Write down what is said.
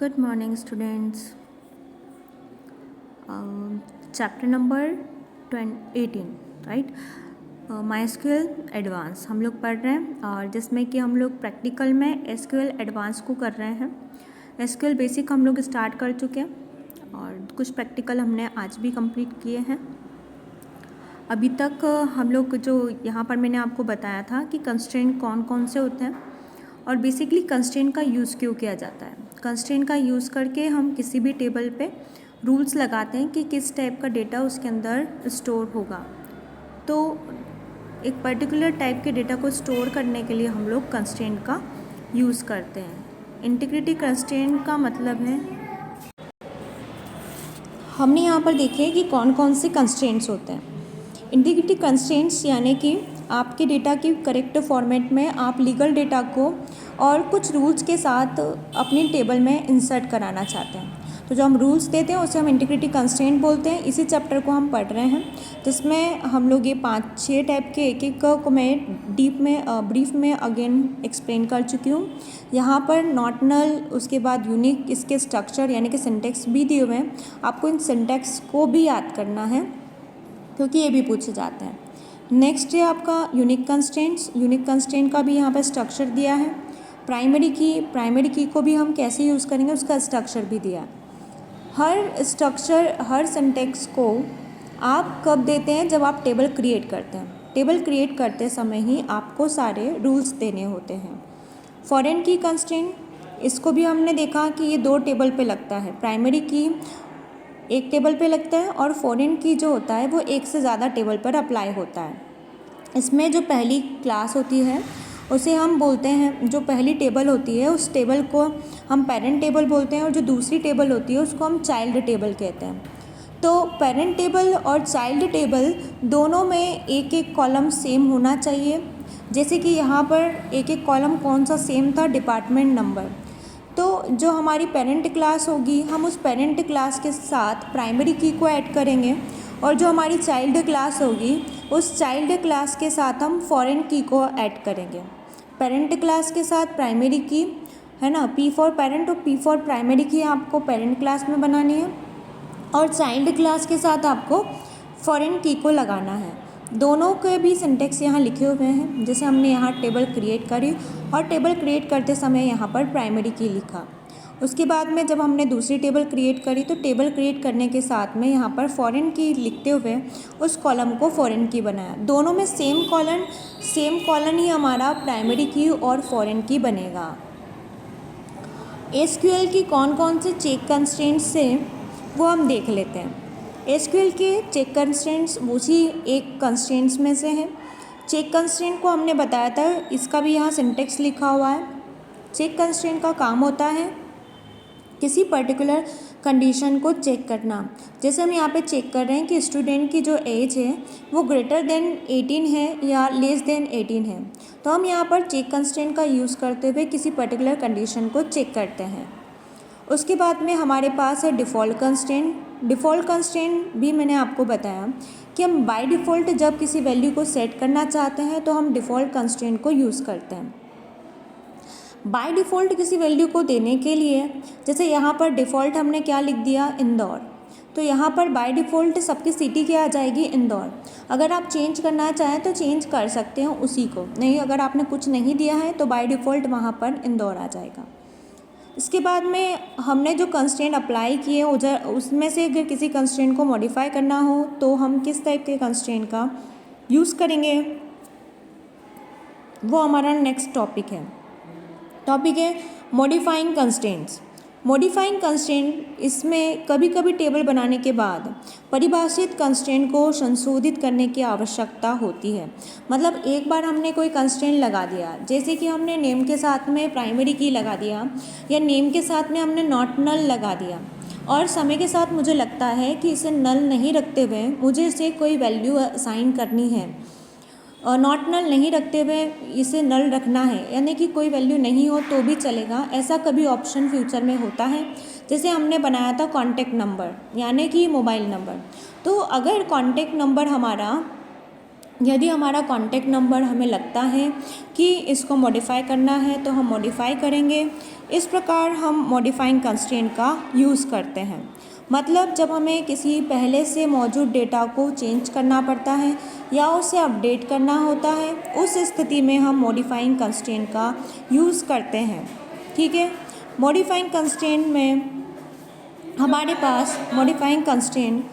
Good morning, students. Chapter number 18, right. MySQL advance हम लोग पढ़ रहे हैं और जिसमें कि हम लोग प्रैक्टिकल में SQL एडवांस को कर रहे हैं। SQL बेसिक हम लोग स्टार्ट कर चुके हैं और कुछ प्रैक्टिकल हमने आज भी कंप्लीट किए हैं। अभी तक हम लोग जो यहाँ पर मैंने आपको बताया था कि कंस्ट्रेंट कौन कौन से होते हैं और बेसिकली कंस्ट्रेंट का यूज़ क्यों किया जाता है। कंस्ट्रेंट का यूज़ करके हम किसी भी टेबल पे रूल्स लगाते हैं कि किस टाइप का डेटा उसके अंदर स्टोर होगा। तो एक पर्टिकुलर टाइप के डेटा को स्टोर करने के लिए हम लोग कंस्ट्रेंट का यूज़ करते हैं। इंटीग्रिटी कंस्ट्रेंट का मतलब है, हमने यहाँ पर देखे कि कौन कौन से कंस्ट्रेंट्स होते हैं। इंटीग्रिटी कंस्ट्रेंट्स यानी कि आपके डेटा की करेक्ट फॉर्मेट में आप लीगल डेटा को और कुछ रूल्स के साथ अपनी टेबल में इंसर्ट कराना चाहते हैं। तो जो हम रूल्स देते हैं उसे हम इंटीग्रिटी कंस्ट्रेंट बोलते हैं। इसी चैप्टर को हम पढ़ रहे हैं जिसमें हम लोग ये 5-6 टाइप के एक को मैं ब्रीफ में अगेन एक्सप्लेन कर चुकी हूँ। यहाँ पर नॉट नल, उसके बाद यूनिक, इसके स्ट्रक्चर यानी कि सिंटैक्स भी दिए हुए हैं। आपको इन सिंटैक्स को भी याद करना है क्योंकि ये भी पूछे जाते हैं। नेक्स्ट है आपका यूनिक कंस्ट्रेंट्स। यूनिक कंस्ट्रेंट का भी यहाँ पर स्ट्रक्चर दिया है। प्राइमरी की को भी हम कैसे यूज़ करेंगे उसका स्ट्रक्चर भी दिया है। हर सिंटैक्स को आप कब देते हैं, जब आप टेबल क्रिएट करते हैं। टेबल क्रिएट करते समय ही आपको सारे रूल्स देने होते हैं। फॉरेन की कंस्ट्रेंट, इसको भी हमने देखा कि ये 2 टेबल पे लगता है। प्राइमरी की एक टेबल पे लगता है और फॉरेन की जो होता है वो एक से ज़्यादा टेबल पर अप्लाई होता है। इसमें जो पहली क्लास होती है उसे हम बोलते हैं, जो पहली टेबल होती है उस टेबल को हम पेरेंट टेबल बोलते हैं और जो दूसरी टेबल होती है उसको हम चाइल्ड टेबल कहते हैं। तो पेरेंट टेबल और चाइल्ड टेबल दोनों में एक एक कॉलम सेम होना चाहिए। जैसे कि यहाँ पर एक एक कॉलम कौन सा सेम था, डिपार्टमेंट नंबर। तो जो हमारी पेरेंट क्लास होगी हम उस पेरेंट क्लास के साथ प्राइमरी की को ऐड करेंगे और जो हमारी चाइल्ड क्लास होगी उस चाइल्ड क्लास के साथ हम फॉरेन की को ऐड करेंगे। पेरेंट क्लास के साथ प्राइमरी की है ना, P फॉर पेरेंट और P फॉर प्राइमरी की आपको पेरेंट क्लास में बनानी है और चाइल्ड क्लास के साथ आपको फॉरेन की को लगाना है। दोनों के भी सिंटैक्स यहाँ लिखे हुए हैं। जैसे हमने यहाँ टेबल क्रिएट करी और टेबल क्रिएट करते समय यहाँ पर प्राइमरी की लिखा। उसके बाद में जब हमने दूसरी टेबल क्रिएट करी तो टेबल क्रिएट करने के साथ में यहाँ पर फॉरेन की लिखते हुए उस कॉलम को फॉरेन की बनाया। दोनों में सेम कॉलम ही हमारा प्राइमरी की और फॉरेन की बनेगा। एसक्यूएल की कौन कौन से चेक कंस्ट्रेंट्स हैं वो हम देख लेते हैं। एसक्यूएल के चेक कंस्ट्रेंट्स उसी एक कंस्ट्रेंट्स में से हैं। चेक कंस्ट्रेंट को हमने बताया था, इसका भी यहाँ सिंटैक्स लिखा हुआ है। चेक कंस्ट्रेंट का काम होता है किसी पर्टिकुलर कंडीशन को चेक करना। जैसे हम यहाँ पे चेक कर रहे हैं कि स्टूडेंट की जो एज है वो ग्रेटर देन 18 है या लेस देन 18 है, तो हम यहाँ पर चेक कंस्ट्रेंट का यूज़ करते हुए किसी पर्टिकुलर कंडीशन को चेक करते हैं। उसके बाद में हमारे पास है डिफ़ॉल्ट कंस्ट्रेंट। डिफ़ॉल्ट कंस्ट्रेंट भी मैंने आपको बताया कि हम बाय डिफ़ॉल्ट जब किसी वैल्यू को सेट करना चाहते हैं तो हम डिफ़ॉल्ट कंस्ट्रेंट को यूज़ करते हैं। बाय डिफ़ॉल्ट किसी वैल्यू को देने के लिए, जैसे यहाँ पर डिफ़ॉल्ट हमने क्या लिख दिया, इंदौर, तो यहाँ पर बाय डिफ़ॉल्ट सबकी सिटी क्या आ जाएगी, इंदौर। अगर आप चेंज करना चाहें तो चेंज कर सकते हैं उसी को, नहीं अगर आपने कुछ नहीं दिया है तो बाय डिफ़ॉल्ट वहाँ पर इंदौर आ जाएगा। इसके बाद में हमने जो कंस्ट्रेंट अप्लाई किए उसमें से अगर किसी कंस्ट्रेंट को मॉडिफाई करना हो तो हम किस टाइप के कंस्ट्रेंट का यूज़ करेंगे, वो हमारा नेक्स्ट टॉपिक है मॉडिफाइंग कंस्ट्रेंट्स। मॉडिफाइंग कंस्ट्रेंट, इसमें कभी कभी टेबल बनाने के बाद परिभाषित कंस्ट्रेंट को संशोधित करने की आवश्यकता होती है। मतलब एक बार हमने कोई कंस्ट्रेंट लगा दिया, जैसे कि हमने नेम के साथ में प्राइमरी की लगा दिया या नेम के साथ में हमने नॉट नल लगा दिया और समय के साथ मुझे लगता है कि इसे नल नहीं रखते हुए मुझे इसे कोई वैल्यू असाइन करनी है, नॉट नल नहीं रखते हुए इसे नल रखना है, यानी कि कोई वैल्यू नहीं हो तो भी चलेगा। ऐसा कभी ऑप्शन फ्यूचर में होता है। जैसे हमने बनाया था कॉन्टैक्ट नंबर यानी कि मोबाइल नंबर, तो अगर कॉन्टैक्ट नंबर यदि हमारा कॉन्टैक्ट नंबर हमें लगता है कि इसको मॉडिफ़ाई करना है तो हम मॉडिफ़ाई करेंगे। इस प्रकार हम मॉडिफाइंग कंस्ट्रेंट का यूज़ करते हैं। मतलब जब हमें किसी पहले से मौजूद डेटा को चेंज करना पड़ता है या उसे अपडेट करना होता है, उस स्थिति में हम मॉडिफाइंग कंस्ट्रेंट का यूज़ करते हैं। ठीक है, मॉडिफाइंग कंस्ट्रेंट में हमारे पास मॉडिफाइंग कंस्ट्रेंट